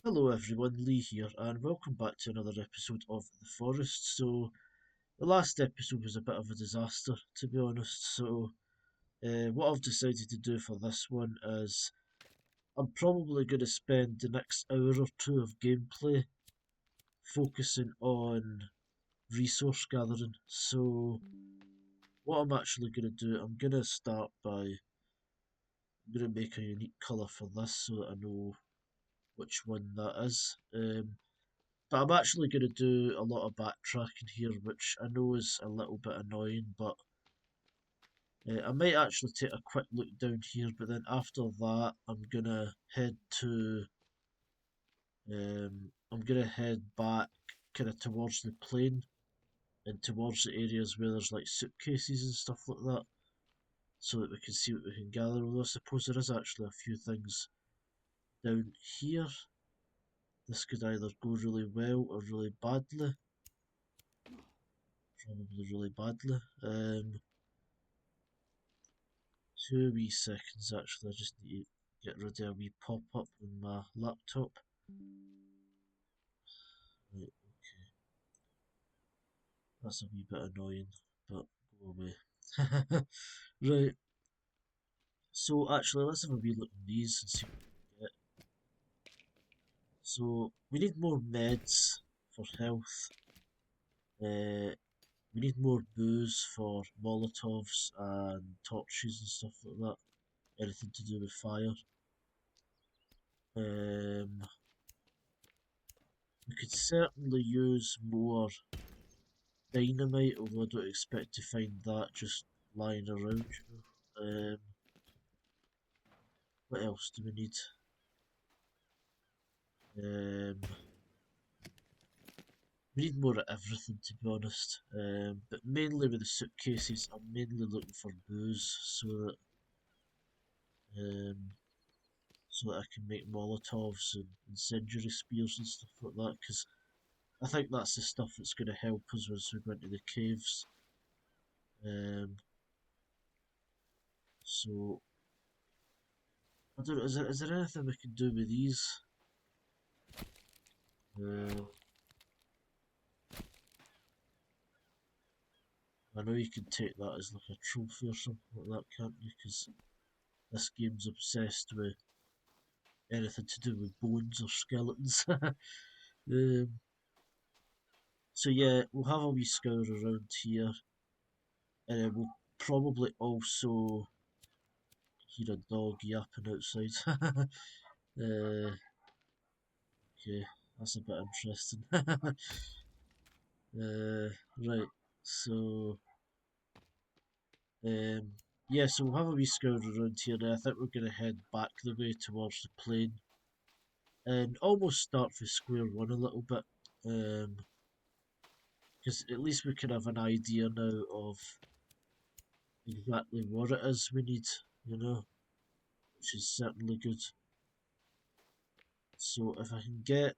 Hello everyone, Lee here, and welcome back to another episode of The Forest. So, the last episode was a bit of a disaster, to be honest. So, what I've decided to do for this one is I'm probably going to spend the next hour or two of gameplay focusing on resource gathering. So, what I'm actually going to do, I'm going to start by I'm going to make a unique colour for this so that I know which one that is. But I'm actually going to do a lot of backtracking here, which I know is a little bit annoying, but I might actually take a quick look down here, but then after that I'm going to head back kind of towards the plain and towards the areas where there's like suitcases and stuff like that, so that we can see what we can gather. Although I suppose there is actually a few things down here. This could either go really well or really badly. Probably really badly. 2 wee seconds actually, I just need to get rid of a wee pop up on my laptop. Right, okay. That's a wee bit annoying, but go away. Right, so actually let's have a wee look at these and see what we get. So we need more meds for health. Uh, we need more booze for molotovs and torches and stuff like that. Anything to do with fire. Um, we could certainly use more dynamite, although I don't expect to find that just lying around, you know. What else do we need? Um, we need more of everything, to be honest. But mainly with the suitcases, I'm mainly looking for booze um, so that I can make molotovs and incendiary spears and stuff like that. Because I think that's the stuff that's going to help us once we go into the caves. Um, so I don't know. Is there anything we can do with these? Uh, I know you can take that as like a trophy or something like that, can't you? Because this game's obsessed with anything to do with bones or skeletons. So yeah, we'll have a wee scour around here, and then we'll probably also hear a dog yapping outside. Okay, that's a bit interesting. Right, so um, yeah, so we'll have a wee scour around here. Now I think we're going to head back the way towards the plain and almost start from square one a little bit. Because at least we can have an idea now of exactly what it is we need, you know, which is certainly good. So if I can get,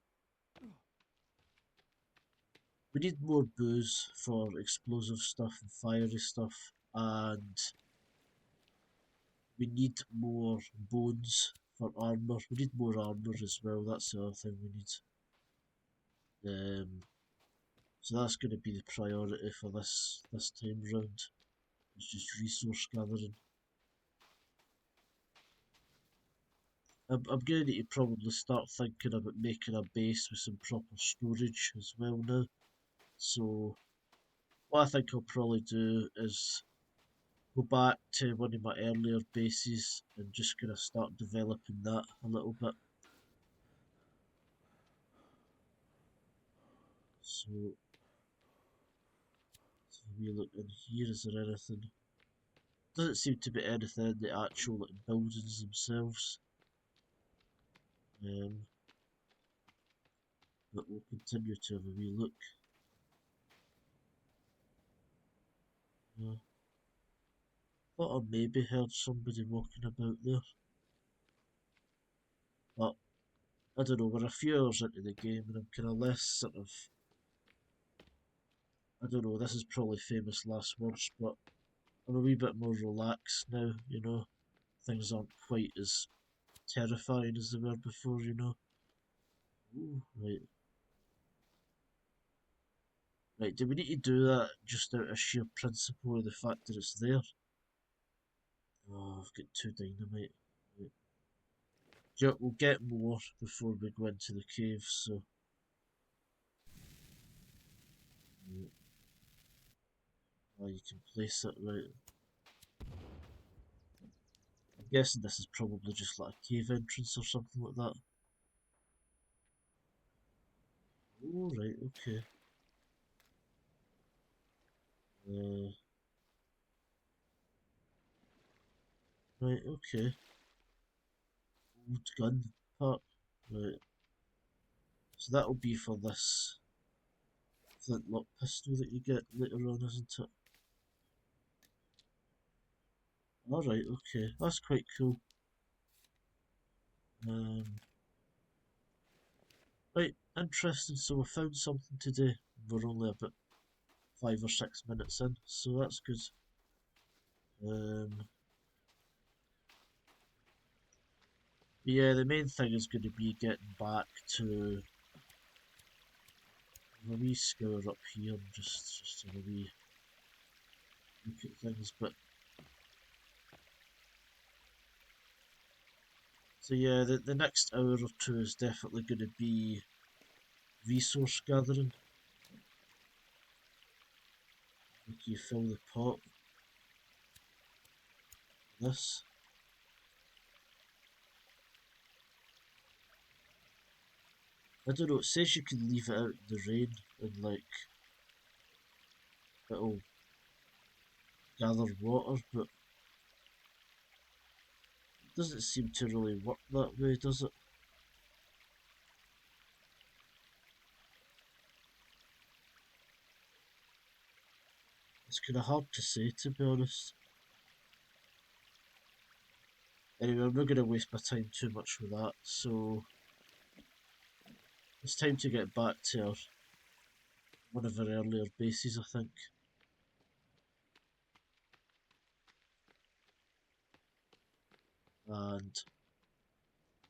we need more booze for explosive stuff and fiery stuff, and we need more bones for armor. We need more armor as well. That's the other thing we need. Um, so that's going to be the priority for this time round. It's just resource gathering. I'm going to need to probably start thinking about making a base with some proper storage as well now. So what I think I'll probably do is go back to one of my earlier bases and just kind of start developing that a little bit. So, so we look in here, is there anything? Doesn't seem to be anything in the actual like, buildings themselves. Um, but we'll continue to have a wee look. Yeah. Thought I maybe heard somebody walking about there. But I don't know, we're a few hours into the game and I'm kind of less sort of, I don't know, this is probably famous last words, but I'm a wee bit more relaxed now, you know. Things aren't quite as terrifying as they were before, you know. Ooh, right. Right, do we need to do that just out of sheer principle of the fact that it's there? Oh, I've got 2 dynamite. Right. Yeah, we'll get more before we go into the cave, so... Right. Oh, you can place it, right. I'm guessing this is probably just like a cave entrance or something like that. Oh, right, okay. Uh, right, okay. Old gun part. Right. So that'll be for this flintlock pistol that you get later on, isn't it? Alright, okay. That's quite cool. Um, right, interesting. So we found something today. We're only about 5 or 6 minutes in, so that's good. Um, yeah, the main thing is going to be getting back to a wee scour up here and just have a wee look at things. But so yeah, the next hour or two is definitely going to be resource gathering. Like you fill the pot. This. I don't know. It says you can leave it out in the rain and like it'll gather water, but it doesn't seem to really work that way, does it? It's kind of hard to say, to be honest. Anyway, I'm not going to waste my time too much with that, so it's time to get back to one of our earlier bases, I think. And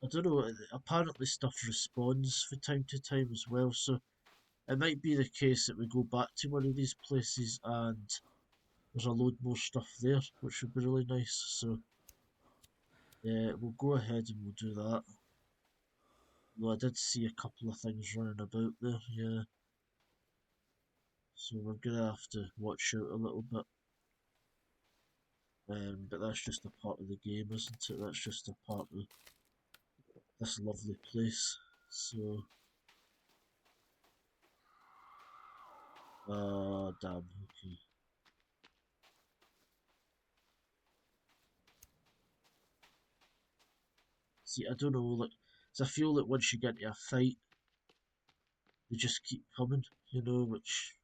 I don't know, apparently stuff respawns from time to time as well, so it might be the case that we go back to one of these places and there's a load more stuff there, which would be really nice. So yeah, we'll go ahead and we'll do that. Though I did see a couple of things running about there, yeah. So we're gonna have to watch out a little bit. But that's just a part of the game, isn't it? That's just a part of this lovely place. So, damn, okay. See, I don't know, like, 'cause I feel that once you get into a fight, they just keep coming, which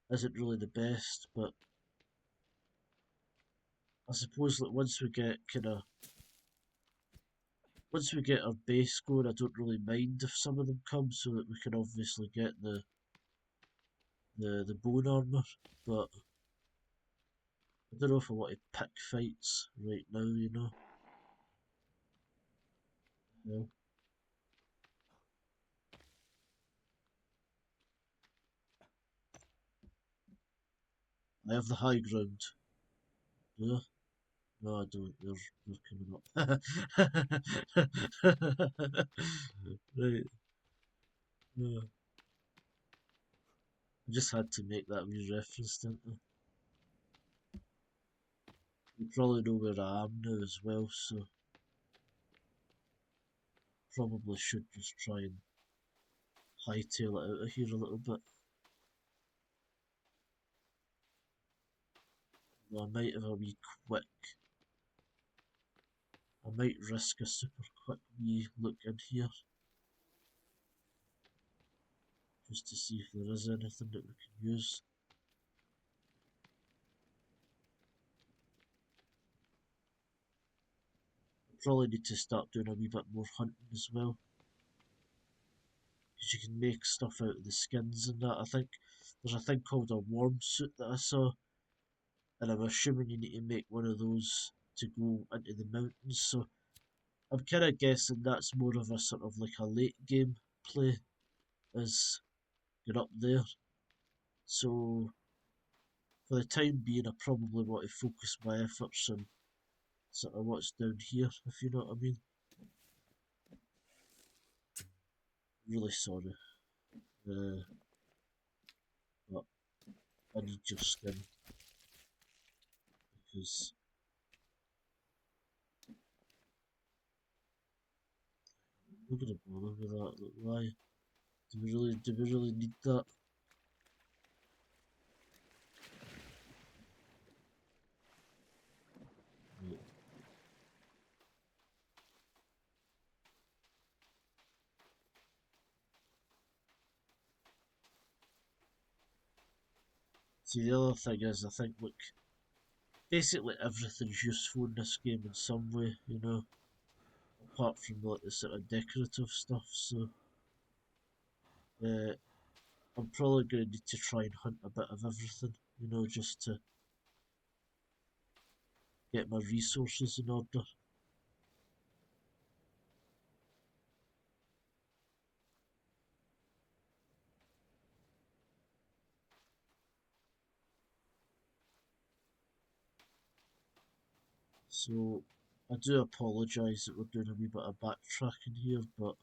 isn't really the best, but I suppose that once we get our base going, I don't really mind if some of them come, so that we can obviously get the bone armor. But I don't know if I want to pick fights right now. No, I have the high ground. Do I? No, I don't. They're coming up. Right. No. I just had to make that wee reference, didn't I? You probably know where I am now as well, so probably should just try and hightail it out of here a little bit. Though I might have a wee quick. I might risk a super quick wee look in here just to see if there is anything that we can use. I probably need to start doing a wee bit more hunting as well, because you can make stuff out of the skins and that. I think there's a thing called a worm suit that I saw, and I'm assuming you need to make one of those to go into the mountains. So I'm kind of guessing that's more of a sort of like a late game play as get up there. So for the time being, I probably want to focus my efforts on sort of what's down here, if you know what I mean. Really sorry, but I need your skin because we're gonna bother with that. Like, why do we really need that? Right. See, the other thing is, I think, look, basically everything's useful in this game in some way, you know, apart from like the sort of decorative stuff. So uh, I'm probably going to need to try and hunt a bit of everything, you know, just to get my resources in order. So I do apologise that we're doing a wee bit of backtracking here, but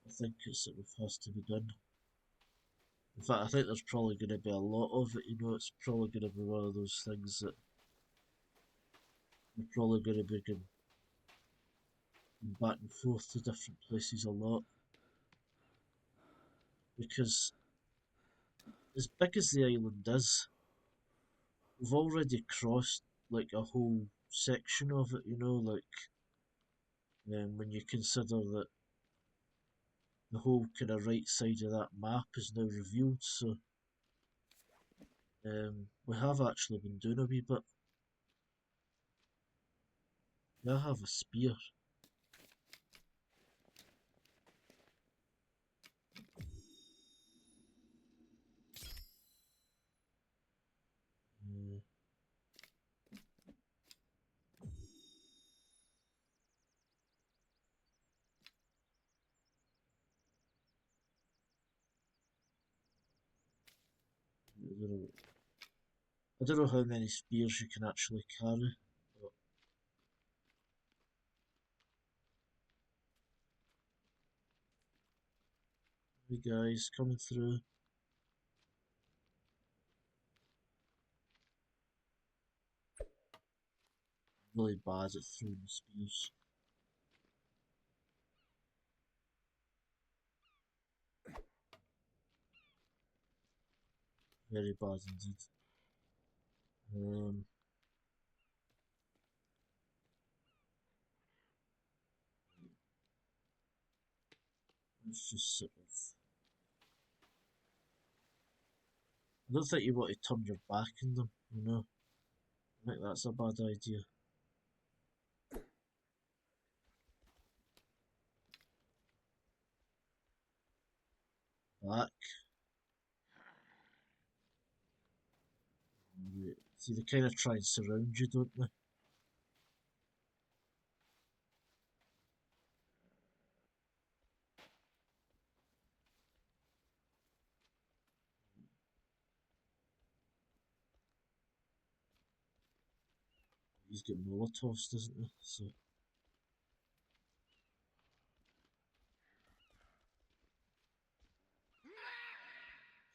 I think it sort of has to be done. In fact, I think there's probably going to be a lot of it, you know, it's probably going to be one of those things that we're probably going to be going back and forth to different places a lot. Because as big as the island is, we've already crossed like a whole section of it, you know, like when you consider that the whole kind of right side of that map is now revealed, so we have actually been doing a wee bit. Yeah, I have a spear. Uh, I don't know how many spears you can actually carry, but hey guys, coming through. Really bad at throwing spears. Very bad indeed. Um, let's just sort of. I don't think you want to turn your back on them, you know. I think that's a bad idea. Back. Right. See, they kind of try and surround you, don't they? He's got Molotovs, doesn't he? So,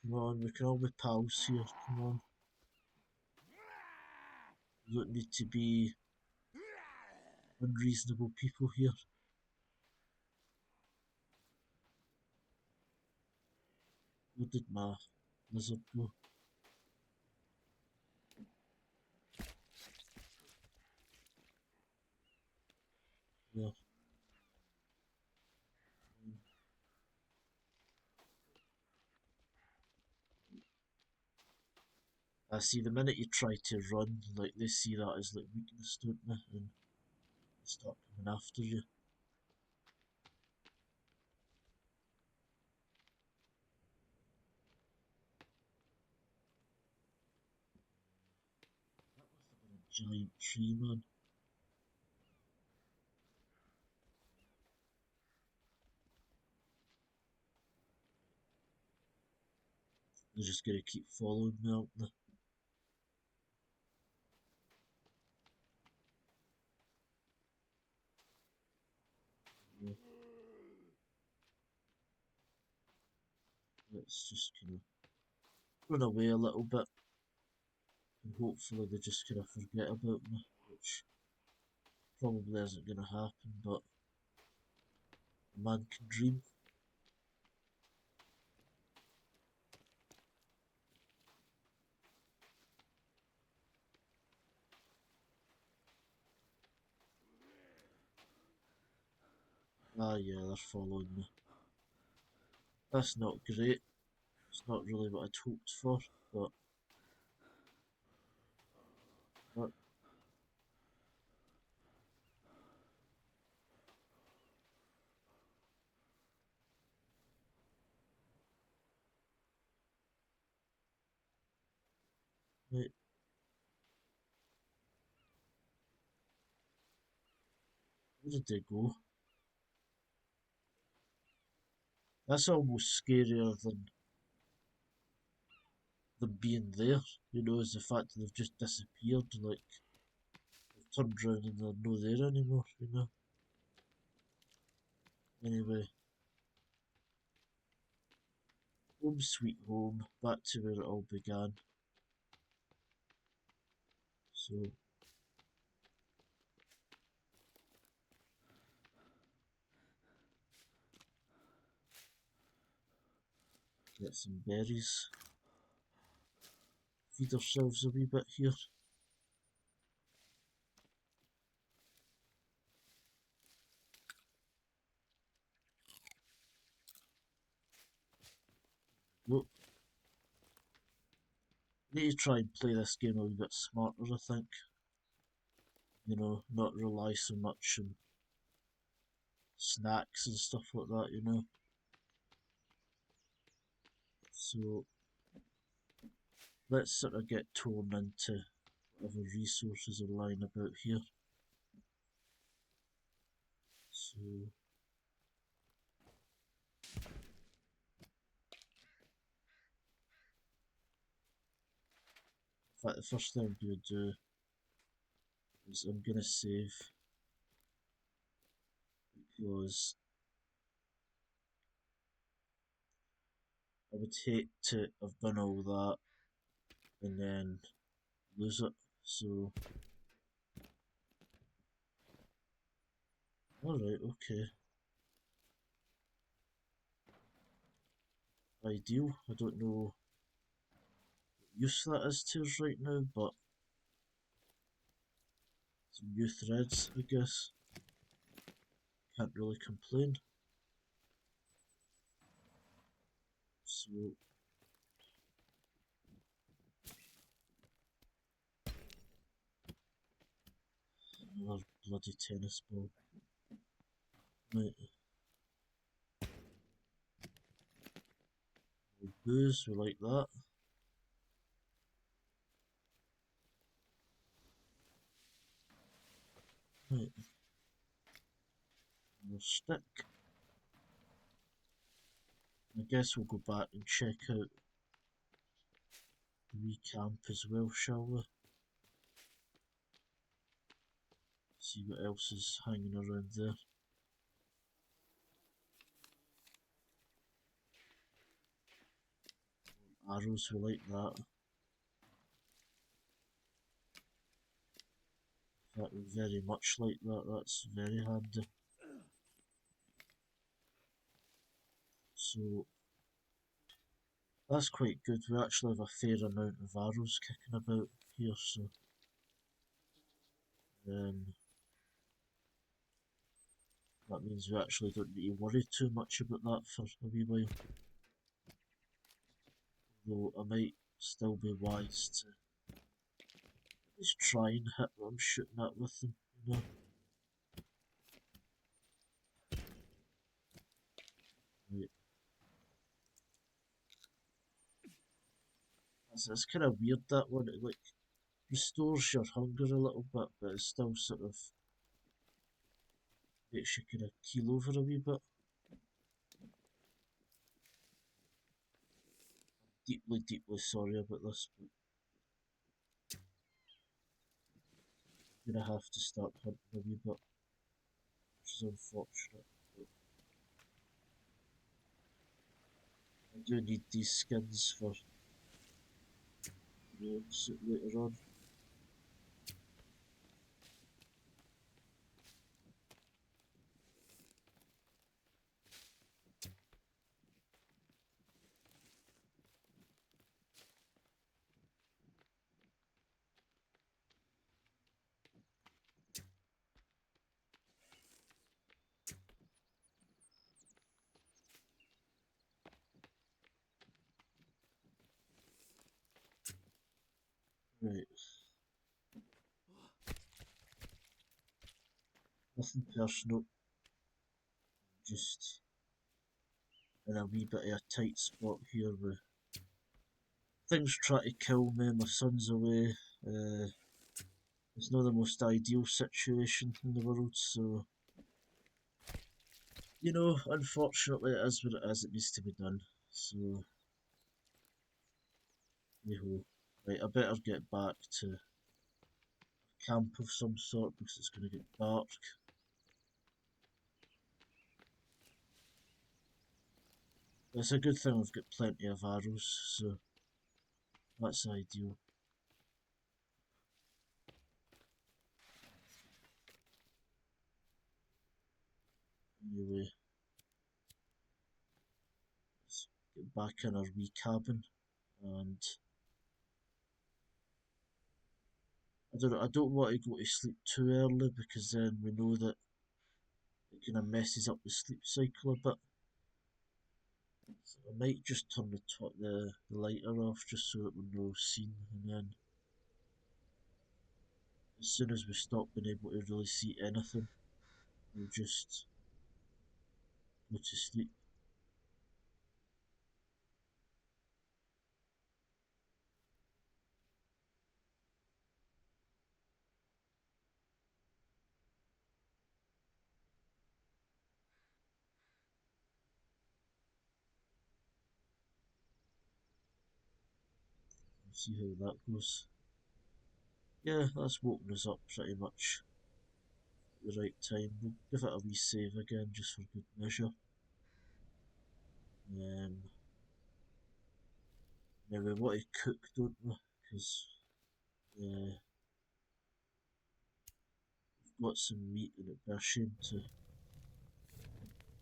come on, we can all be pals here. Come on. We don't need to be unreasonable people here. Where did my lizard go? Yeah. I see the minute you try to run, like they see that as like weakness, don't they? And start coming after you. That must have been a giant tree, man. They're just gonna keep following me, aren't they? Yeah. Let's just kind of run away a little bit, and hopefully they just kind of forget about me, which probably isn't going to happen, but a man can dream. Ah, yeah, they're following me. That's not great. It's not really what I'd hoped for, but right, right, where did they go? That's almost scarier than them being there, is the fact that they've just disappeared, like, they've turned around and they're not there anymore. Anyway, home sweet home, back to where it all began. So, get some berries, feed ourselves a wee bit here. Nope. Need to try and play this game a wee bit smarter, I think. Not rely so much on snacks and stuff like that. So let's sort of get torn into whatever resources are lying about here. So, in fact, the first thing I'm going to do is I'm going to save because I would hate to have done all that and then lose it. So, alright, okay. Ideal. I don't know what use that is to us right now, but some new threads, I guess. Can't really complain. So, another bloody tennis ball. Right, booze, we like that. Right, another stick. I guess we'll go back and check out the wee camp as well, shall we? See what else is hanging around there. Arrows, we like that. That we very much like that, that's very handy. So, that's quite good. We actually have a fair amount of arrows kicking about here, so um, that means we actually don't need to worry too much about that for a wee while. Though I might still be wise to just try and hit what I'm shooting at with them. Right. It's kind of weird that one. It like restores your hunger a little bit, but it still sort of makes you kind of keel over a wee bit. deeply, deeply sorry about this, but I'm gonna have to start hunting a wee bit, which is unfortunate. But I do need these skins for the suit later on. Right, nothing personal, just in a wee bit of a tight spot here with things trying to kill me, my son's away. It's not the most ideal situation in the world, so you know, unfortunately it is what it is, it needs to be done. So yo, right, I better get back to camp of some sort because it's gonna get dark. It's a good thing I've got plenty of arrows, so that's ideal. Anyway, let's get back in our wee cabin and I don't know, I don't want to go to sleep too early because then we know that it kind of messes up the sleep cycle a bit. So I might just turn the lighter off just so that we're no seen, and then as soon as we stop being able to really see anything, we'll just go to sleep. We'll see how that goes. Yeah, that's woken us up pretty much at the right time. We'll give it a wee save again just for good measure. Um, Now we want to cook, don't we? Because we've got some meat and it'd be a shame to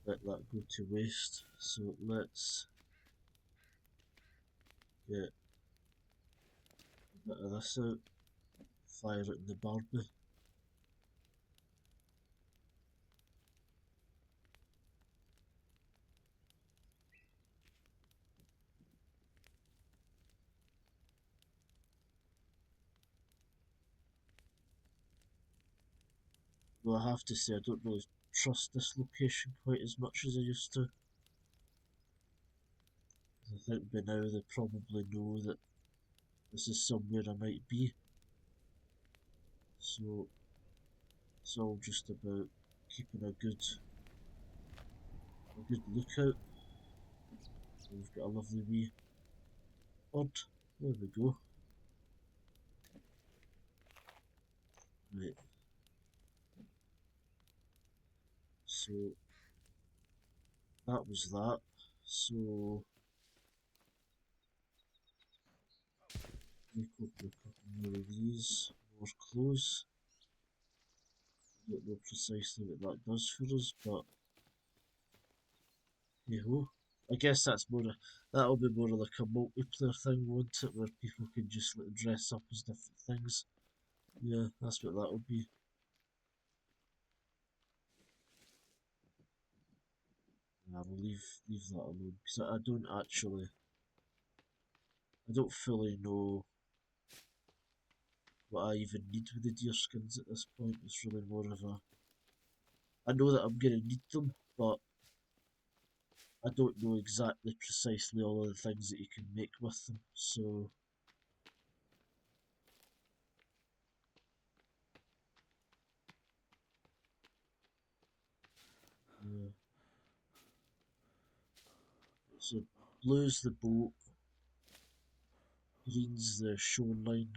let that go to waste. So let's get a bit of this out, fire it in the barbie. Well, I have to say I don't really trust this location quite as much as I used to. I think by now they probably know that this is somewhere I might be. So it's all just about keeping a good lookout. We've got a lovely wee bird. There we go. Right. So that was that. So make up a couple more of these, more clothes. I don't know precisely what that does for us, but hey ho. I guess that'll be more like a multiplayer thing, won't it? Where people can just like dress up as different things. Yeah, that's what that'll be. I will leave that alone because I don't fully know what I even need with the deer skins at this point. It's really more of a I know that I'm gonna need them, but I don't know exactly precisely all of the things that you can make with them. So yeah, so blue's the boat, Green's the shoreline,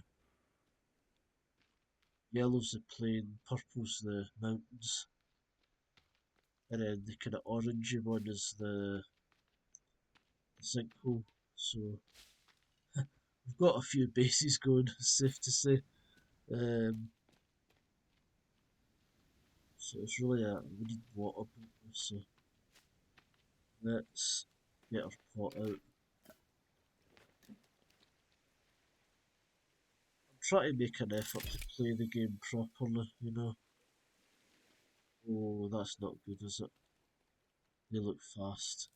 yellow's the plain, purple's the mountains, and then the kind of orangey one is the sinkhole. So we've got a few bases going, safe to say. Um, so it's really we need water, so let's get our pot out. I'm trying to make an effort to play the game properly, you know. Oh, that's not good, is it? They look fast.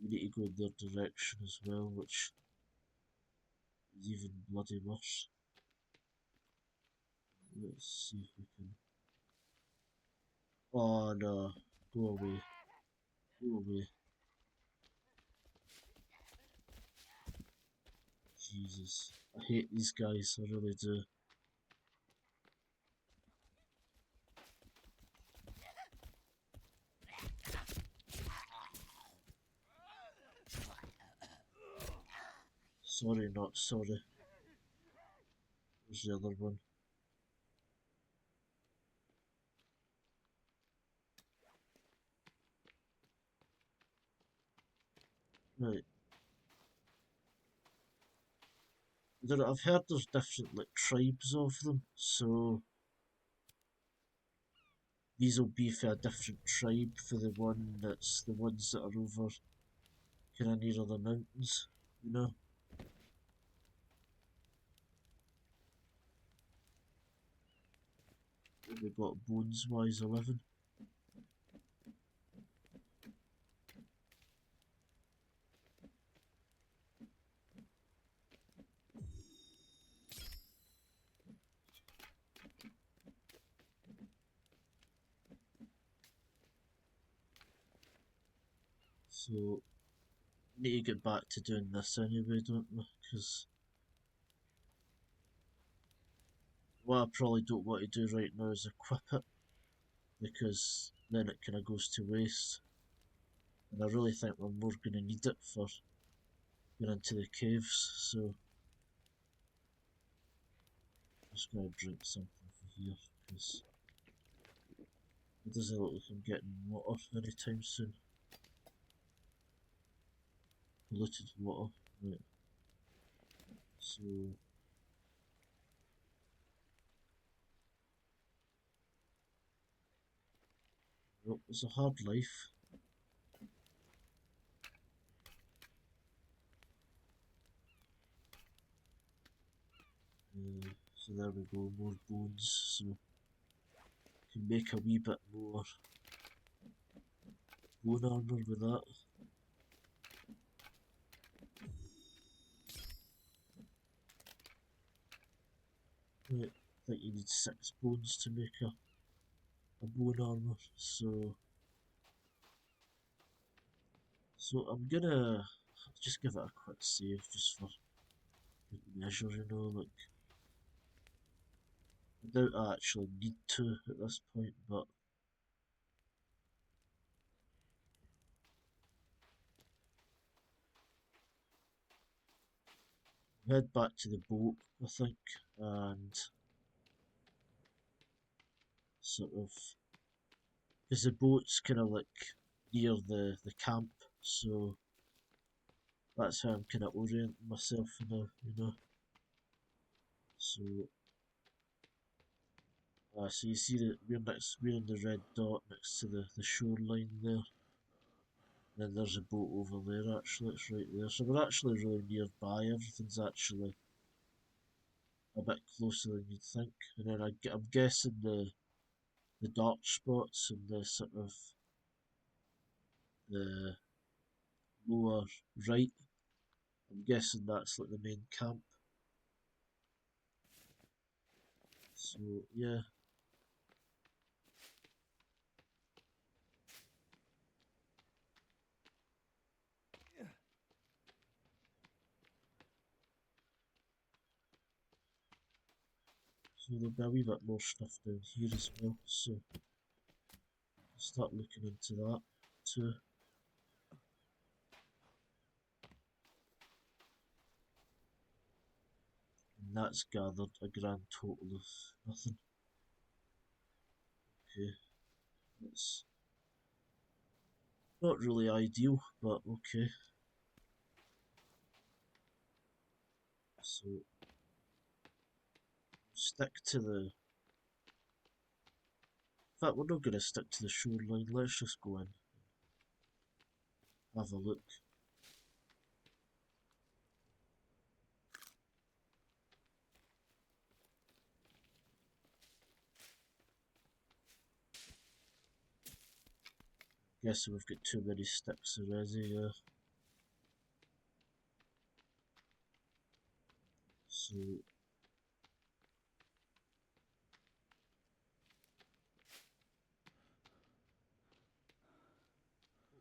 We need to go in their direction as well, which is even bloody worse. Let's see if we can. Oh no, go away, go away. Jesus, I hate these guys, I really do. Sorry, not sorry. There's the other one. Right. I've heard there's different like tribes of them, so these will be for a different tribe for the one that's the ones that are over kind of near the mountains, you know. We got bones wise 11. So we need to get back to doing this anyway, don't we? Because what I probably don't want to do right now is equip it, because then it kind of goes to waste. And I really think we're more going to need it for going into the caves, so I'm just going to drink something for here, because it doesn't look like I'm getting water anytime soon. Polluted water, right. So, well, it's a hard life. So there we go, more bones, so can make a wee bit more bone armour with that. Right, I think you need 6 bones to make a bone armour, so I'm gonna just give it a quick save just for good measure, you know, like I doubt I actually need to at this point, but head back to the boat, I think, and sort of because the boat's kind of like near the camp, so that's how I'm kind of orienting myself now, you know. So, so you see that we're in the red dot next to the shoreline there. Then there's a boat over there. Actually, it's right there. So we're actually really nearby. Everything's actually a bit closer than you'd think. And then I'm guessing the dark spots and the sort of the lower right. I'm guessing that's like the main camp. So yeah. So there'll be a wee bit more stuff down here as well. So I'll start looking into that too. and that's gathered a grand total of nothing. Okay, that's not really ideal, but okay. So stick to the. In fact, we're not going to stick to the shoreline. Let's just go in, have a look. Guessing we've got too many sticks already. Yeah. So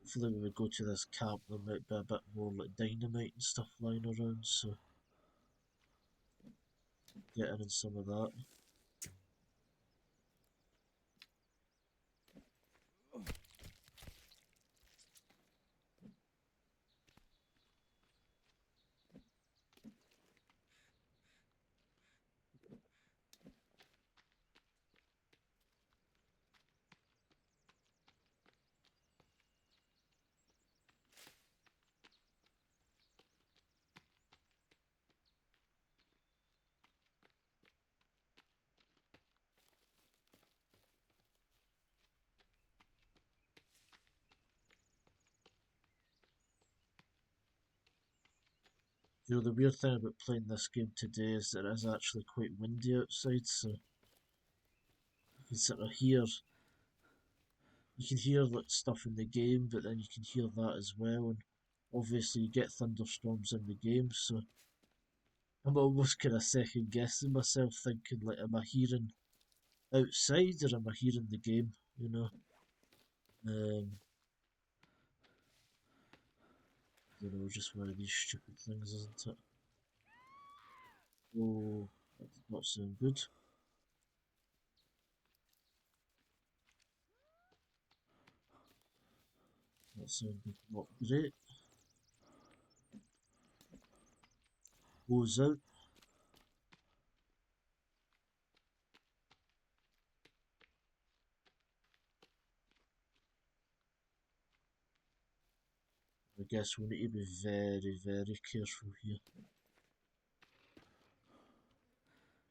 hopefully when we go to this camp there might be a bit more like dynamite and stuff lying around, so getting in some of that. You know, the weird thing about playing this game today is that it is actually quite windy outside, so you can sort of hear, you can hear like stuff in the game, but then you can hear that as well, and obviously you get thunderstorms in the game, so I'm almost kind of second guessing myself, thinking like, am I hearing outside or am I hearing the game? You know, I don't know, just one of these stupid things, isn't it? Oh, that did not sound good. That sounded not great. Goes out. I guess we need to be very, very careful here.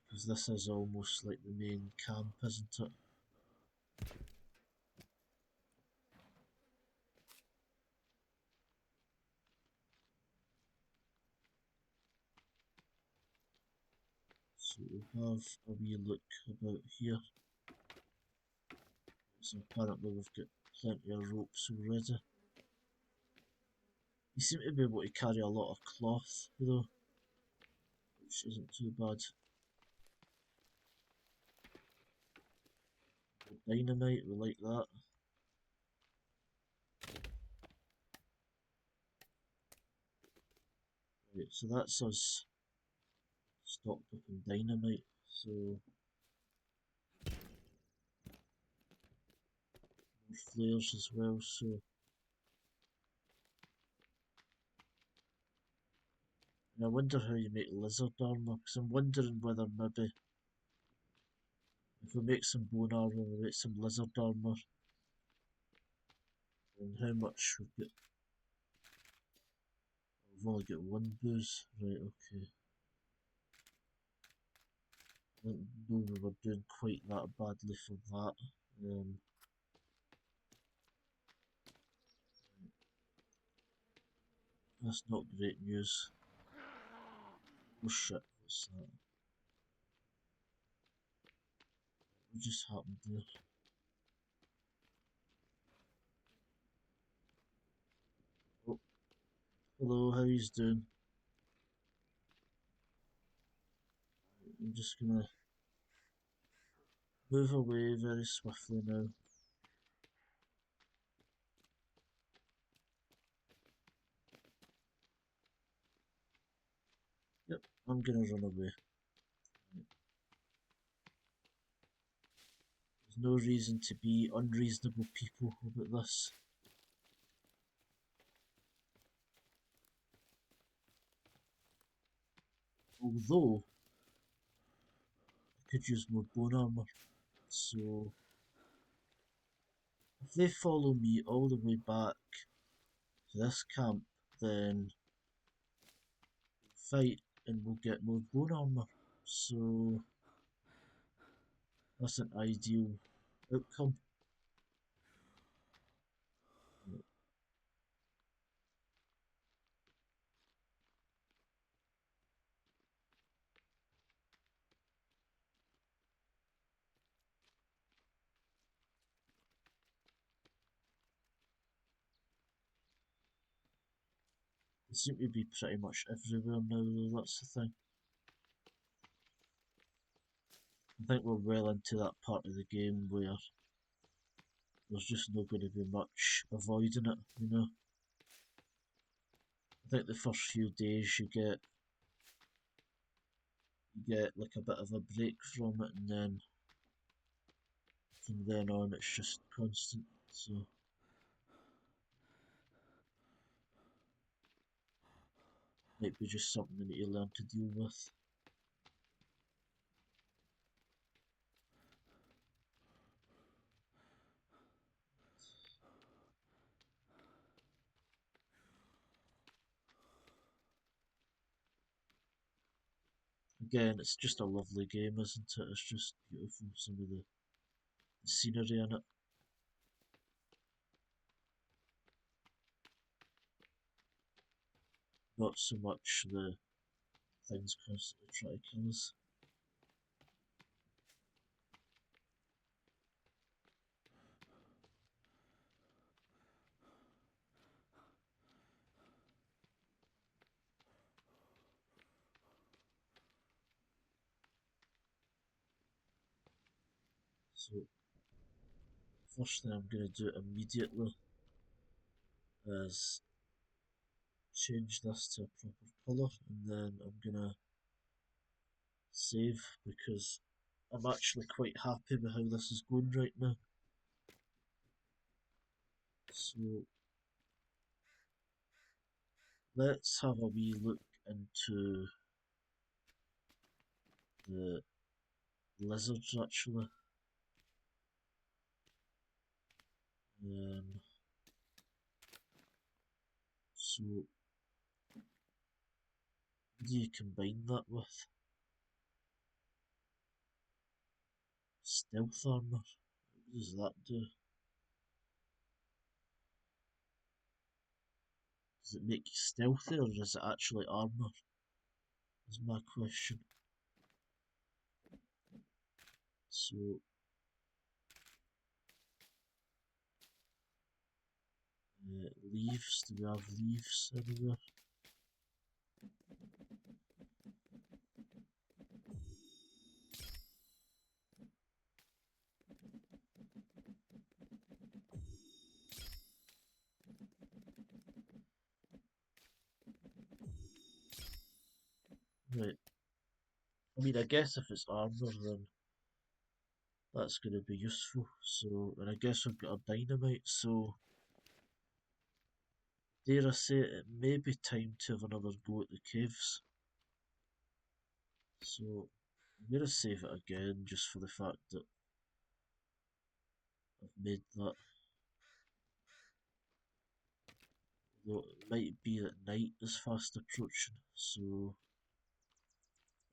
Because this is almost like the main camp, isn't it? So we'll have a wee look about here. So apparently we've got plenty of ropes already. You seem to be able to carry a lot of cloth though, which isn't too bad. Dynamite, we like that. Right, so that's us stocked up in dynamite. So more flares as well. So and I wonder how you make lizard armor. Because I'm wondering whether maybe if we make some bone armor, we make some lizard armor, and how much we've got. We've only got one booze, right? Okay. I didn't know we were doing quite that badly for that. That's not great news. Oh shit, what's that? What just happened there? Oh, hello, how you doing? I'm just gonna move away very swiftly now. Yep, I'm gonna run away. There's no reason to be unreasonable people about this. Although, could use more bone armor. So if they follow me all the way back to this camp, then fight and we'll get more bone armor. So that's an ideal outcome. They seem to be pretty much everywhere now though, that's the thing. I think we're well into that part of the game where there's just not going to be much avoiding it, you know. I think the first few days you get like a bit of a break from it, and then from then on it's just constant. So might be just something I need to learn to deal with. Again, it's just a lovely game, isn't it? It's just beautiful, some of the scenery in it. Not so much the things constantly try to kill us. So, first thing I'm going to do immediately is change this to a proper colour, and then I'm going to save because I'm actually quite happy with how this is going right now. So, let's have a wee look into the lizards actually. Um, so, what do you combine that with? Stealth armour? What does that do? Does it make you stealthy or is it actually armour? Is my question. So, leaves, do we have leaves anywhere? Right, I mean, I guess if it's armour then that's going to be useful. So, and I guess we've got a dynamite, so dare I say it, it may be time to have another go at the caves. So, I'm going to save it again just for the fact that I've made that. Though it might be that night is fast approaching, so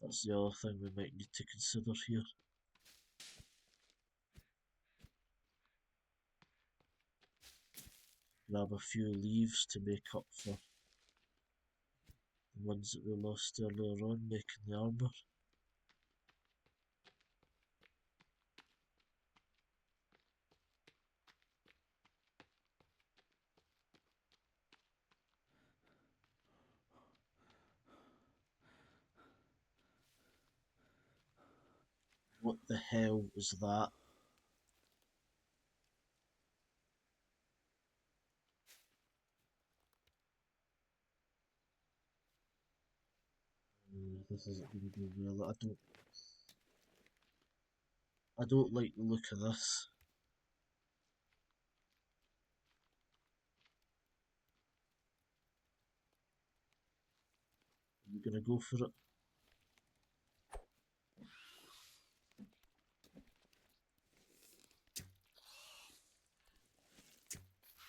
that's the other thing we might need to consider here. Grab a few leaves to make up for the ones that we lost earlier on, making the armour. What the hell is that? This isn't going to go well. I don't like the look of this. Are you going to go for it?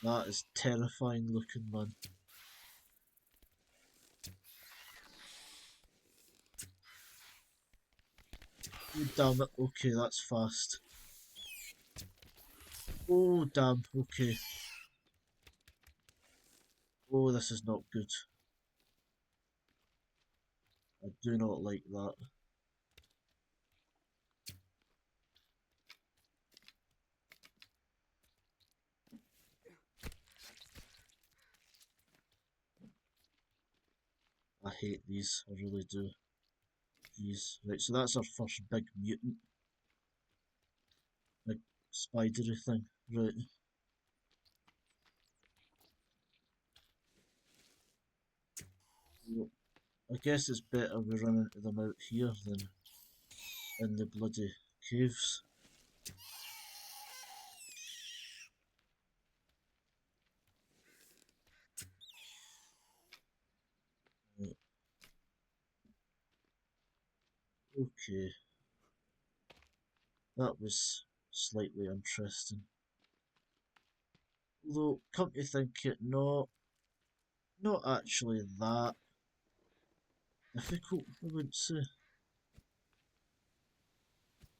That is terrifying looking, man. Oh, damn it. Okay, that's fast. Oh, damn. Okay. Oh, this is not good. I do not like that. I hate these. I really do. Jeez. Right, so that's our first big mutant. Big spidery thing. Right. Well, I guess it's better we run into them out here than in the bloody caves. Right. Okay. That was slightly interesting. Although, come to think it, not actually that difficult, I wouldn't say.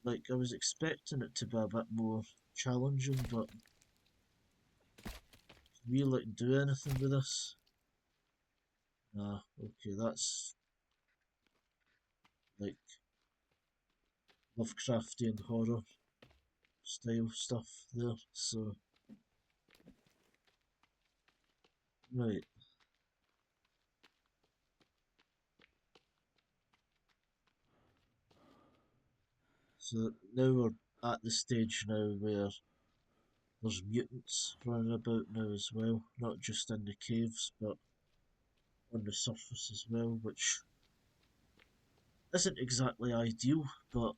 Like, I was expecting it to be a bit more challenging, but can we, like, do anything with this? Ah, okay, that's, like, Lovecraftian horror style stuff there, so, right. So, now we're at the stage now where there's mutants running about now as well, not just in the caves, but on the surface as well, which isn't exactly ideal, but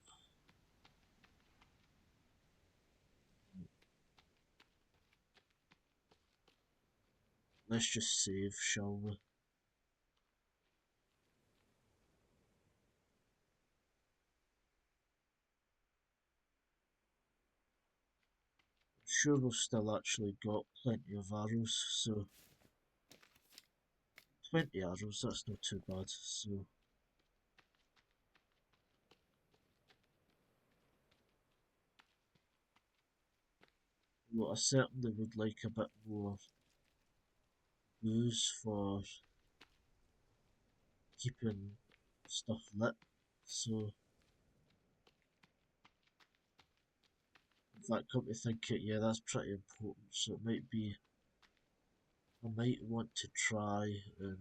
let's just save, shall we? I'm sure we've still actually got plenty of arrows, so 20 arrows, that's not too bad, so well, I certainly would like a bit more booze for keeping stuff lit, so in fact, come to think it, yeah, that's pretty important, so it might be, I might want to try and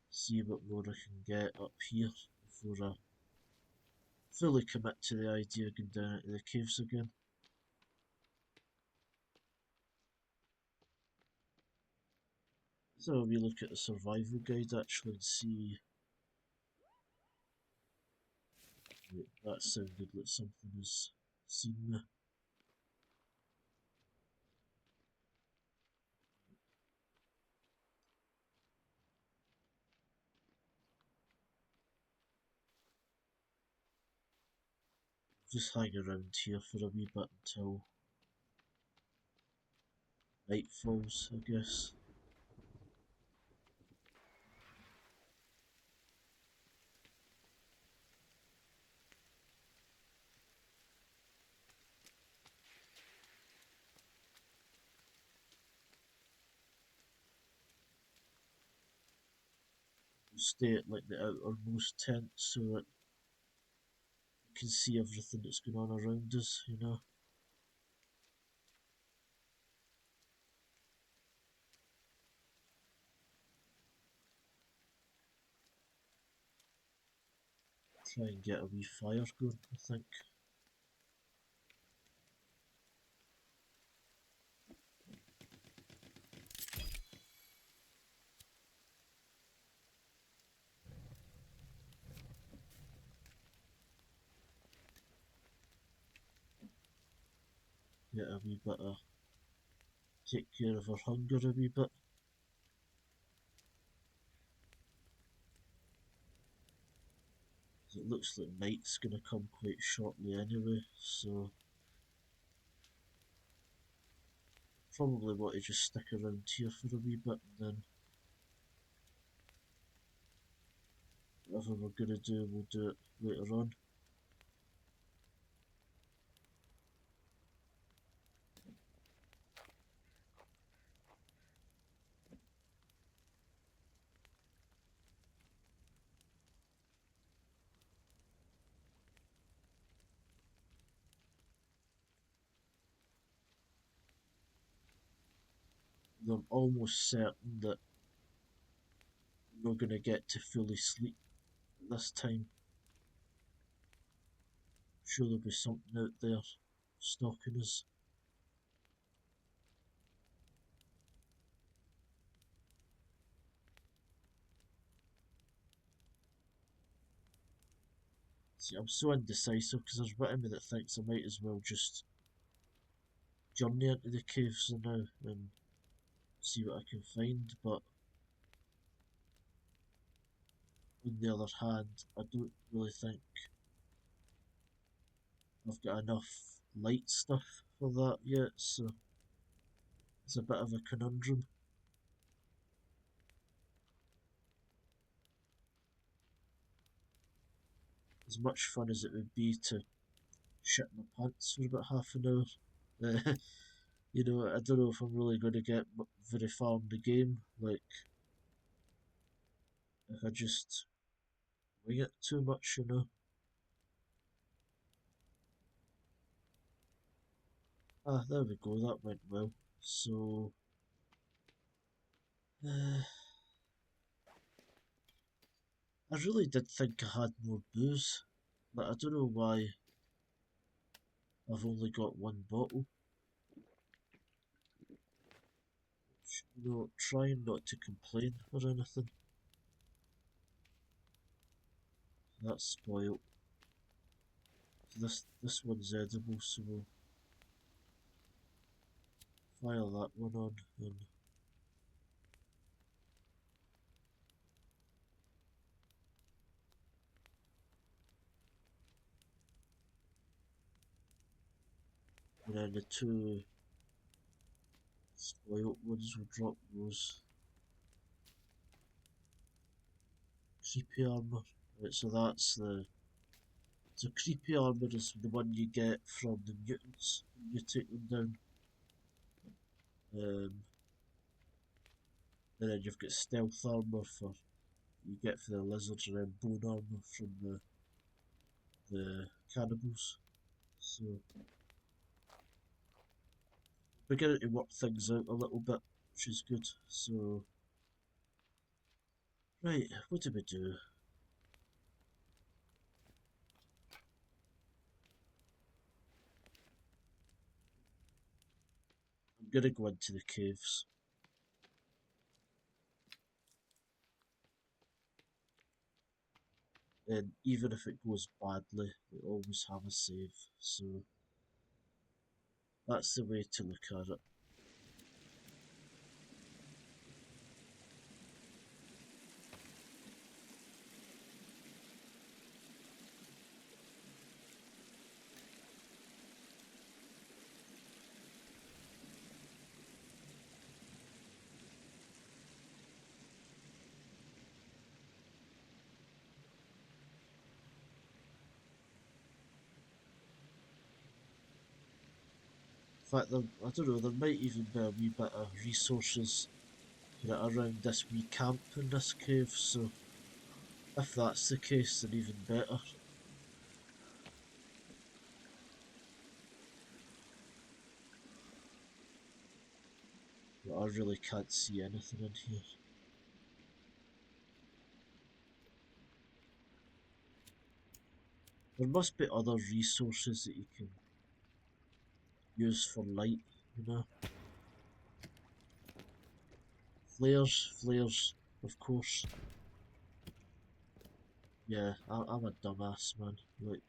see what more I can get up here before I fully commit to the idea of going down into the caves again. So we look at the survival guide actually and see. Wait, that sounded like something has seen me. Just hang around here for a wee bit until night falls, I guess. We'll stay at like the outermost tent so that we can see everything that's going on around us, you know. Try and get a wee fire going, I think. Get a wee bit of, take care of our hunger a wee bit. It looks like night's gonna come quite shortly anyway, so probably want to just stick around here for a wee bit, and then whatever we're gonna do, we'll do it later on. I'm almost certain that we're gonna get to fully sleep this time. Sure, there'll be something out there stalking us. See, I'm so indecisive because there's a bit of me that thinks I might as well just journey into the caves now and see what I can find, but on the other hand, I don't really think I've got enough light stuff for that yet, so it's a bit of a conundrum. As much fun as it would be to shit my pants for about half an hour, you know, I don't know if I'm really going to get very far in the game. Like, if I just wing it too much, you know. Ah, there we go, that went well. So, uh, I really did think I had more booze, but I don't know why I've only got one bottle. You know, trying not to complain or anything. That's spoiled. This one's edible, so we'll file that one on, and then the two spoiled ones will drop those. Creepy armor. Right, so that's the so creepy armor is the one you get from the mutants when you take them down. Um, and then you've got stealth armor for you get for the lizards, and then bone armor from the cannibals. So beginning to work things out a little bit, which is good. So right, what do we do? I'm gonna go into the caves. And even if it goes badly, we always have a save. So that's the way to look at it. In fact, I don't know, there might even be a wee bit of resources around this wee camp in this cave, so if that's the case, then even better. But I really can't see anything in here. There must be other resources that you can use for light, you know? Flares, of course. Yeah, I'm a dumbass, man. Like,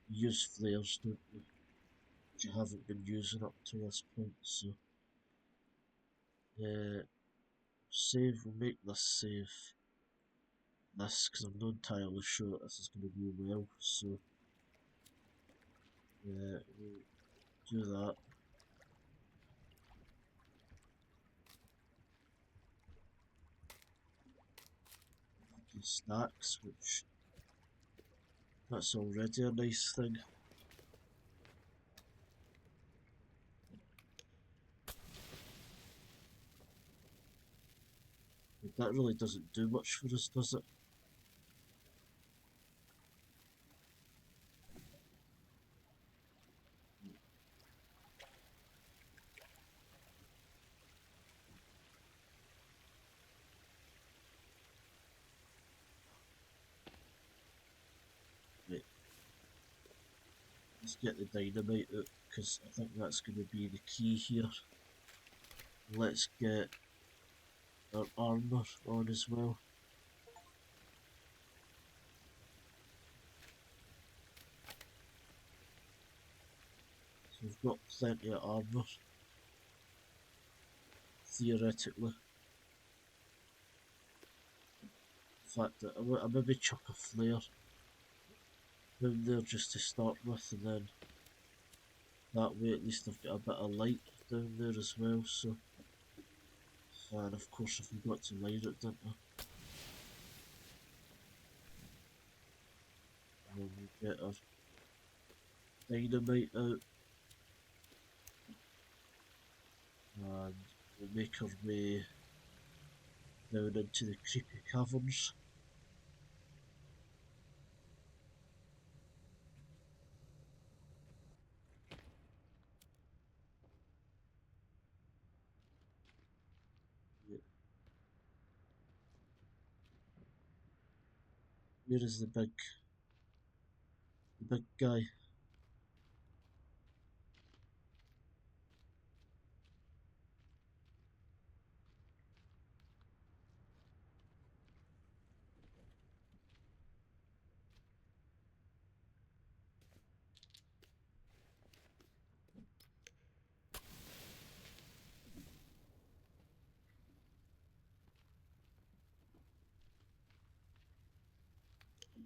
you use flares, don't you? But you haven't been using up to this point, so. Save, we'll make this save this, because I'm not entirely sure that this is going to go well, so. Yeah, we'll do that. stacks, which that's already a nice thing. But that really doesn't do much for us, does it? Right, let's get the dynamite out, because I think that's going to be the key here. Let's get our armour on as well. So we've got plenty of armour, theoretically. In fact, I maybe chuck a flare down there just to start with, and then that way at least I've got a bit of light down there as well. So, and of course I forgot to light it, didn't I? And then we get our dynamite out, and we'll make our way down into the creepy caverns. Yeah. Where is the big guy?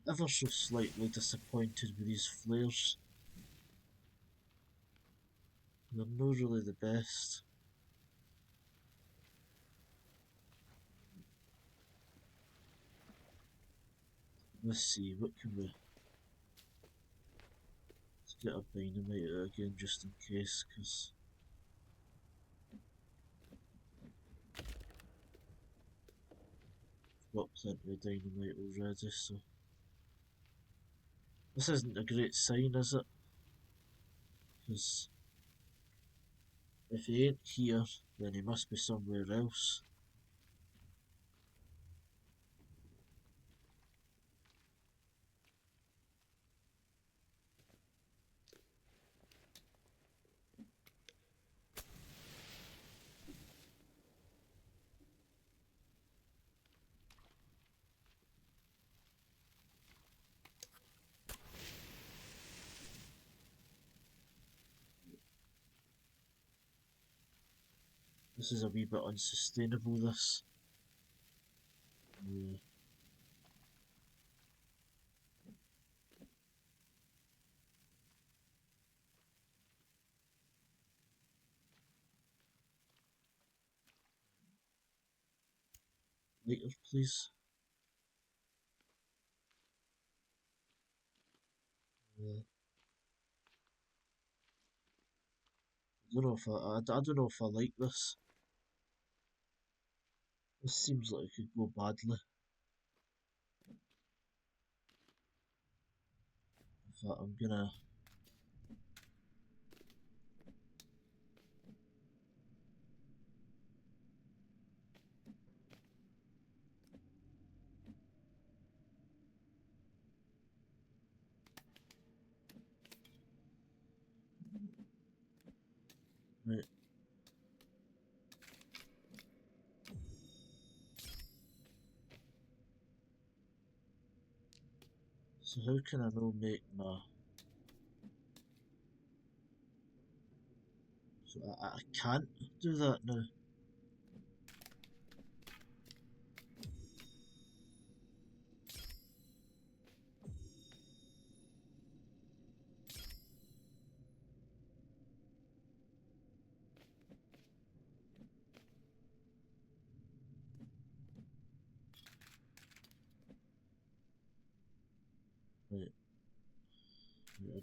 Ever so slightly disappointed with these flares. They're not really the best. Let's see, what can we... Let's get our dynamite out again just in case, because I've got plenty of dynamite already, so... This isn't a great sign, is it? Because if he ain't here, then he must be somewhere else. This is a wee bit unsustainable, this. Yeah. Later, please. Yeah. I don't know if I like this. This seems like it could go badly. In fact, I'm gonna... Right. So how can I now make my... So I can't do that now.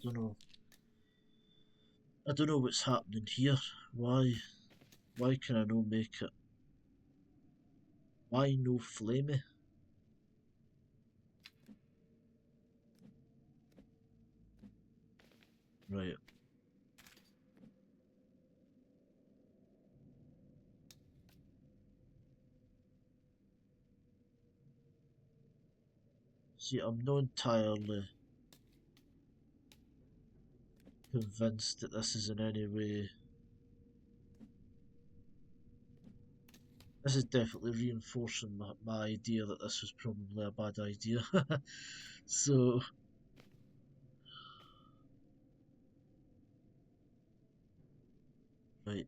don't know. I don't know what's happening here. Why? Why can I not make it? Why no flamey? Right. See, I'm not entirely convinced that this is in any way. This is definitely reinforcing my idea that this was probably a bad idea. So, right.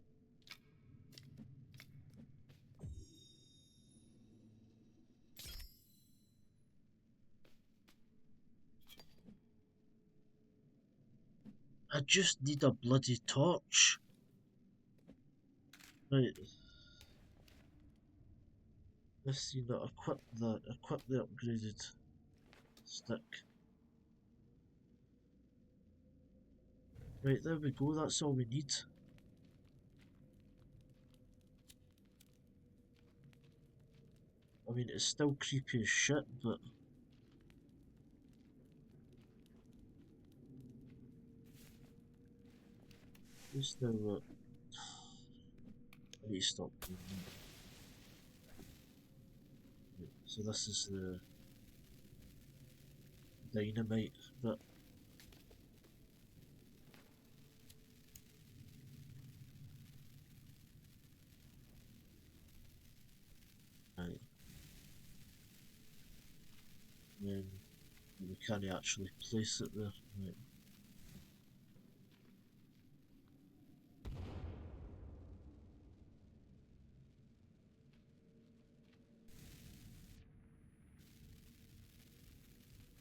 I just need a bloody torch. Right. Let's see now. Equip the upgraded stick. Right, there we go, that's all we need. I mean, it's still creepy as shit, but just now, I need to stop doing that. Right, so this is the dynamite bit. Right, and then we can't actually place it there. Right.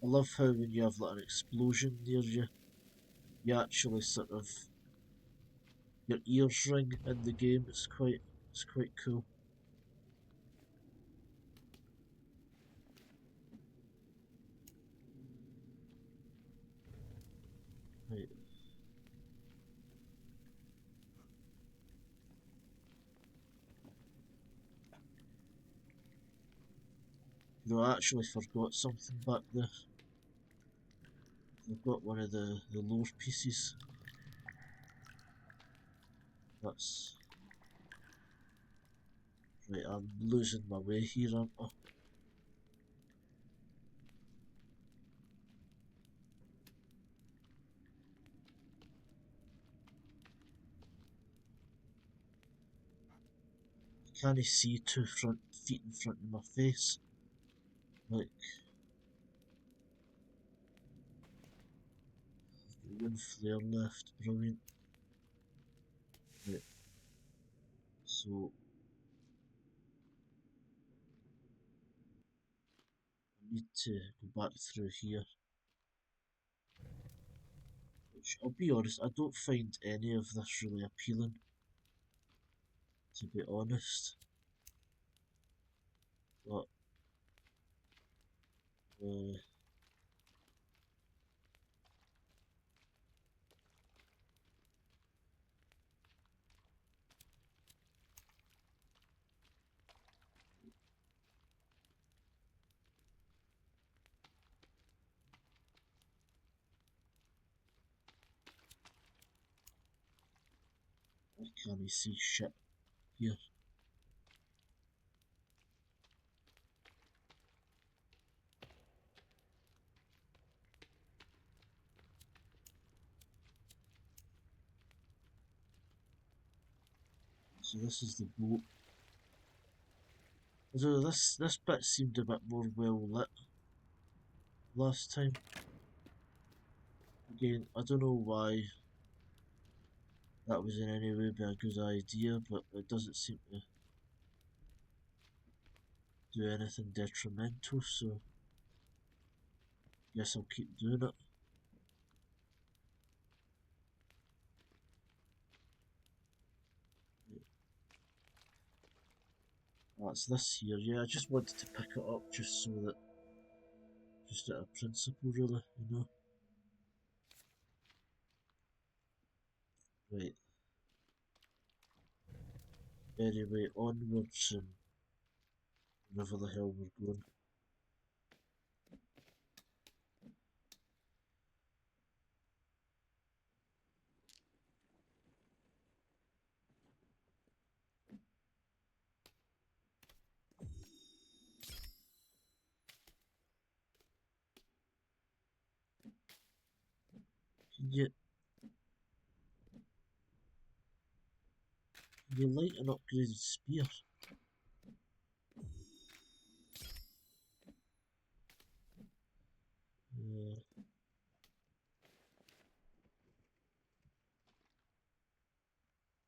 I love how when you have like an explosion near you, you actually sort of your ears ring in the game. It's quite cool. Right. You know, I actually forgot something back there. I've got one of the lore pieces. That's right. I'm losing my way here, aren't I? Can't see 2 feet in front of my face. Like, one flare left, brilliant. Right, so I need to go back through here. Which, I'll be honest, I don't find any of this really appealing, to be honest. But, uh, I can't see shit here. So this is the boat. Although this bit seemed a bit more well lit last time. Again, I don't know why that was in any way be a good idea, but it doesn't seem to do anything detrimental, so guess I'll keep doing it. That's this here, yeah, I just wanted to pick it up just so that, just out of principle really, you know. Right. Anyway, onwards and wherever the hell we're going. Can you light an upgraded spear?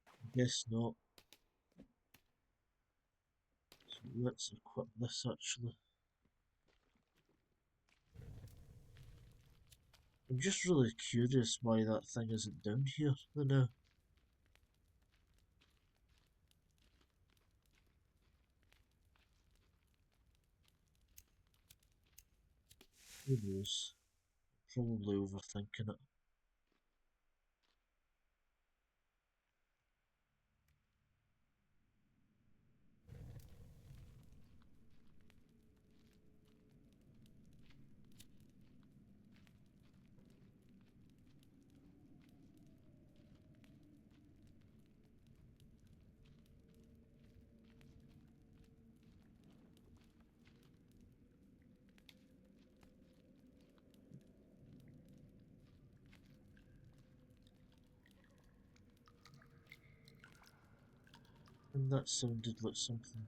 I guess not. So let's equip this actually. I'm just really curious why that thing isn't down here now. Who knows? Probably overthinking it. And that sounded like something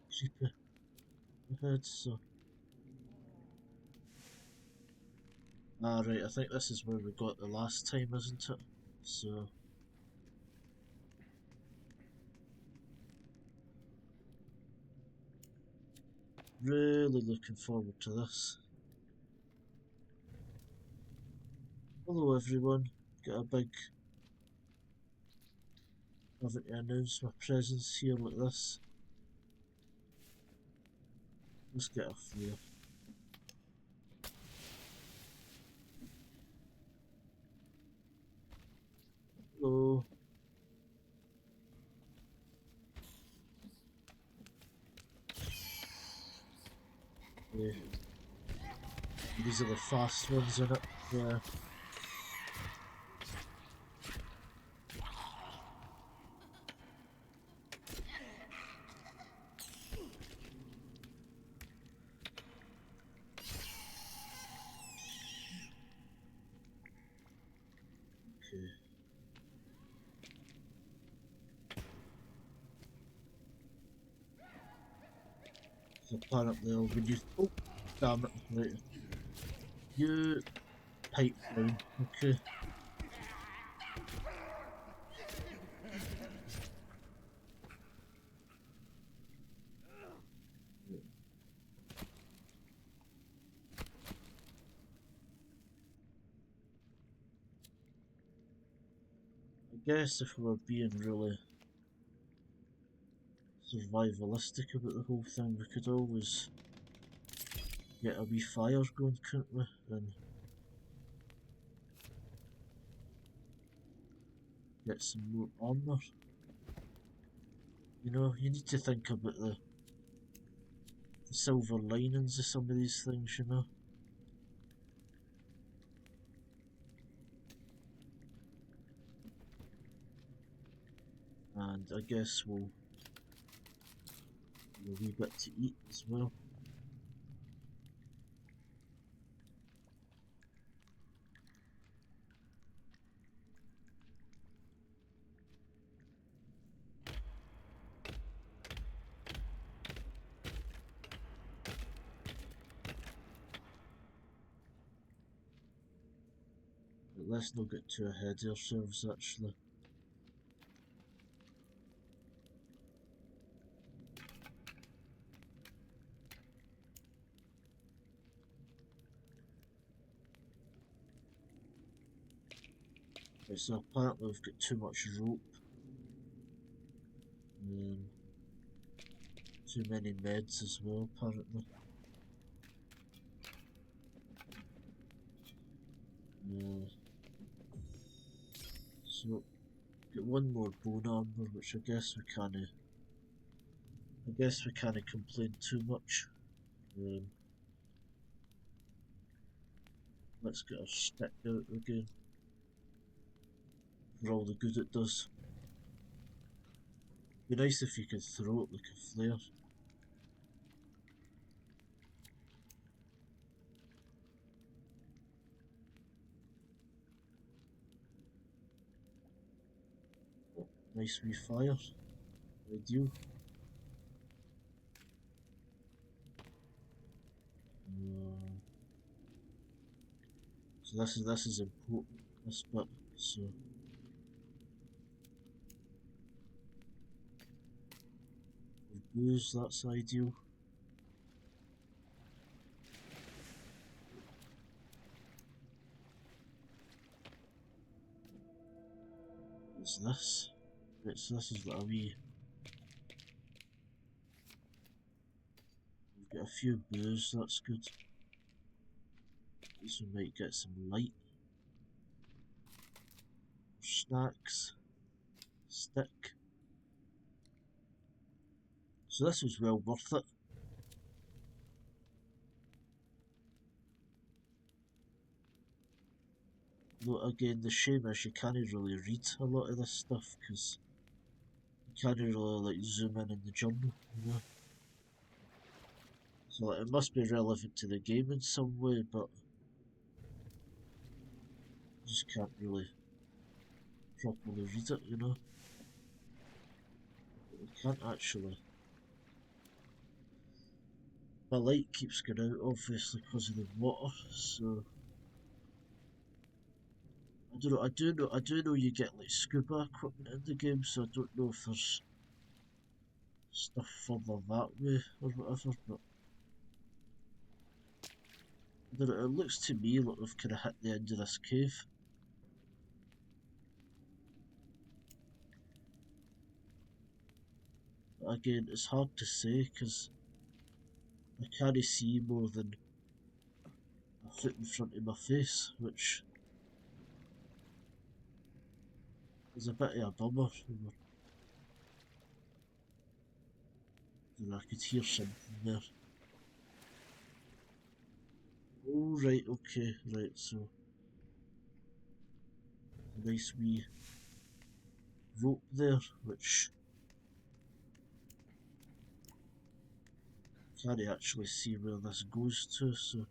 creepy ahead, so. Ah, right, I think this is where we got the last time, isn't it? So. Really looking forward to this. Hello everyone, got a big having to announce my presence here like this. Let's get a flare. Hello. Yeah. These are the fast ones in it. Yeah. Okay. So apparently I'll be used. Oh, damn it. Right. You pipe down. Okay. I guess if we're being really survivalistic about the whole thing, we could always get a wee fire going, couldn't we? And get some more armour. You know, you need to think about the silver linings of some of these things, you know. And I guess we'll have a wee bit to eat as well. But let's not get too ahead of ourselves actually. Right, so apparently we've got too much rope. And too many meds as well, apparently. So Got one more bone armor, which I guess we can't complain too much. Let's get our stick out again for all the good it does. Be nice if you could throw it like a flare. Oh, nice wee fire. Ideal. So this is important, this bit. So booze, that's ideal. What's this? Right, so this is like a wee. We've got a few booze, that's good. This we might get some light. Snacks. Stick. So this was well worth it. Though again, the shame is you can't really read a lot of this stuff because you can't really like zoom in the journal, you know. So like, it must be relevant to the game in some way, but you just can't really properly read it, you know. But you can't actually. My light keeps going out, obviously, because of the water, so I don't know. I do know you get like scuba equipment in the game, so I don't know if there's stuff further that way or whatever. But I don't know, it looks to me like we've kind of hit the end of this cave. But again, it's hard to say because I can't see more than a foot in front of my face, which is a bit of a bummer. I could hear something there. Oh, right, okay, right, so a nice wee rope there, which I can't actually see where this goes to, so.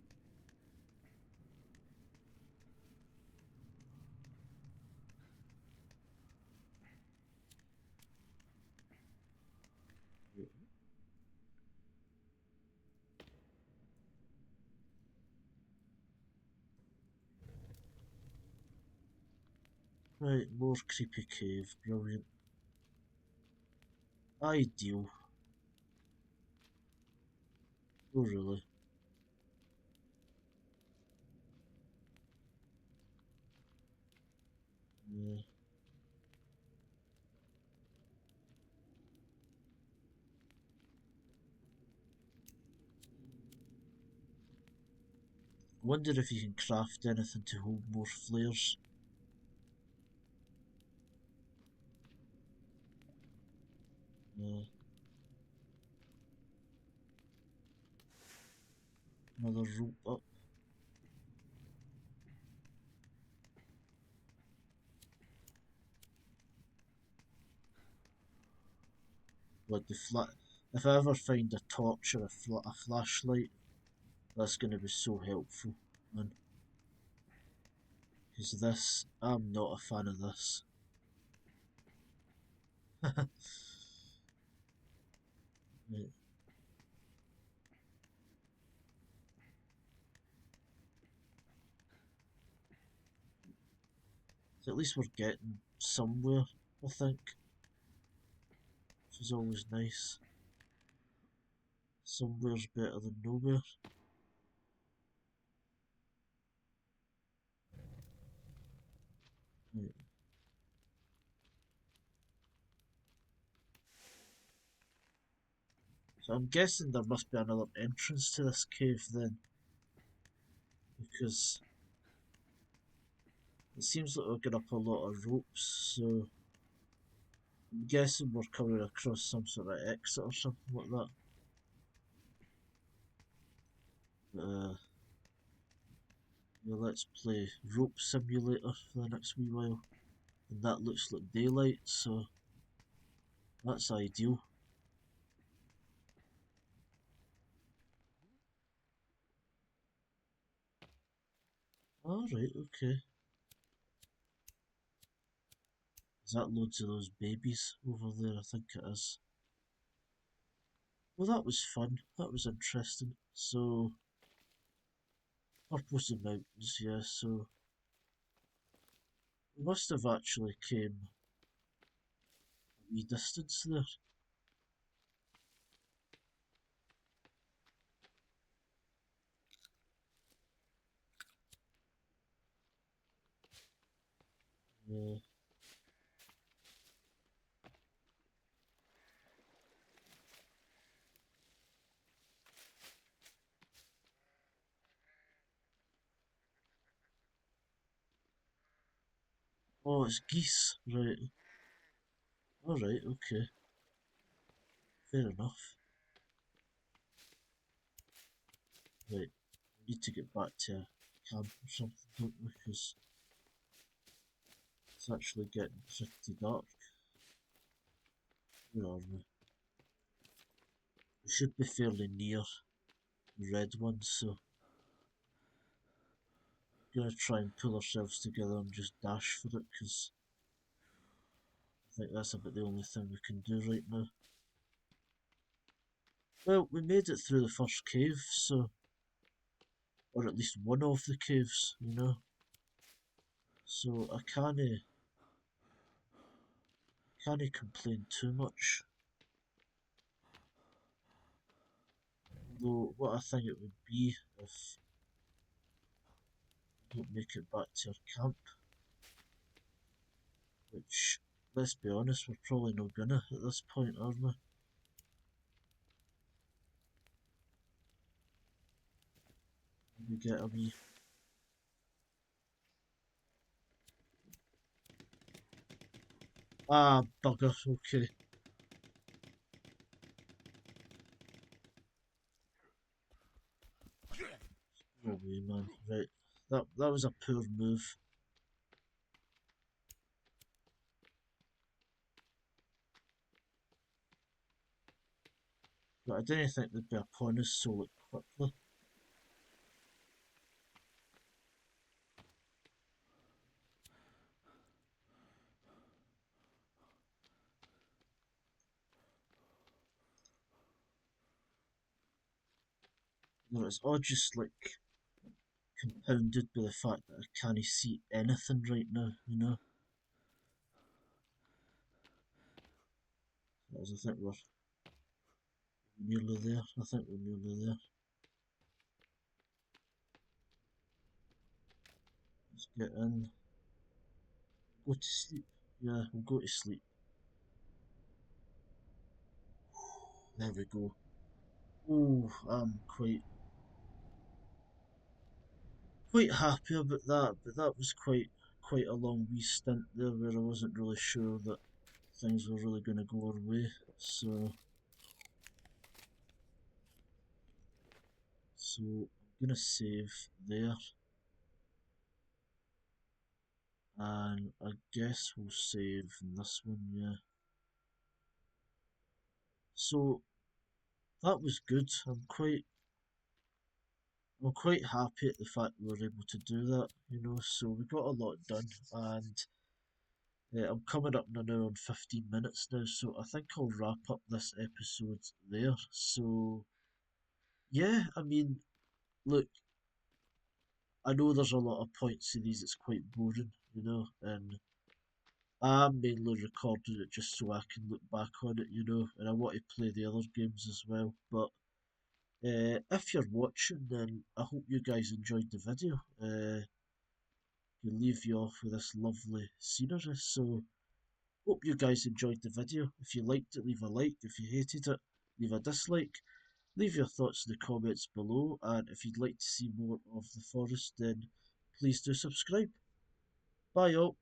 Right, more creepy cave, brilliant. Ideal. Oh, really? Yeah. Wonder if you can craft anything to hold more flares. Yeah. Another rope up. Like the flat. If I ever find a torch or a flashlight, that's going to be so helpful, man. Because this, I'm not a fan of this. Right. So at least we're getting somewhere, I think. Which is always nice. Somewhere's better than nowhere. Right. So I'm guessing there must be another entrance to this cave then. Because it seems like we've got up a lot of ropes, so I'm guessing we're coming across some sort of exit or something like that. Yeah, let's play Rope Simulator for the next wee while. And that looks like daylight, so that's ideal. Alright, okay. Is that loads of those babies over there? I think it is. Well, that was fun. That was interesting. So, purpose of mountains, yeah, so we must have actually came a wee distance there. Yeah. Oh, it's geese, right. Alright, okay. Fair enough. Right, we need to get back to a camp or something, don't we? Because it's actually getting pretty dark. Where are we? We should be fairly near the red one, so we're gonna try and pull ourselves together and just dash for it, because I think that's about the only thing we can do right now. Well, we made it through the first cave, so, or at least one of the caves, you know. So I can't complain too much. Although what I think it would be if we don't make it back to our camp, which, let's be honest, we're probably not gonna at this point, are we? We get a wee. Ah, bugger, okay. Go away, man. Right. That was a poor move. But I didn't think they'd be upon us so quickly. You know, it's all just like compounded by the fact that I can't see anything right now, you know? As I think we're nearly there. I think we're nearly there. Let's get in. Go to sleep. Yeah, we'll go to sleep. There we go. Oh, I'm quite happy about that, but that was quite a long wee stint there where I wasn't really sure that things were really going to go our way. So I'm gonna save there, and I guess we'll save in this one, yeah. So that was good. I'm quite happy at the fact we were able to do that, you know. So we got a lot done, and I'm coming up in an hour and 15 minutes now, so I think I'll wrap up this episode there. So yeah, I mean, look, I know there's a lot of points in these. It's quite boring, you know, and I'm mainly recording it just so I can look back on it, you know, and I want to play the other games as well. But if you're watching, then I hope you guys enjoyed the video. You leave you off with this lovely scenery. So hope you guys enjoyed the video. If you liked it, leave a like. If you hated it, leave a dislike. Leave your thoughts in the comments below, and if you'd like to see more of the forest, then please do subscribe. Bye all.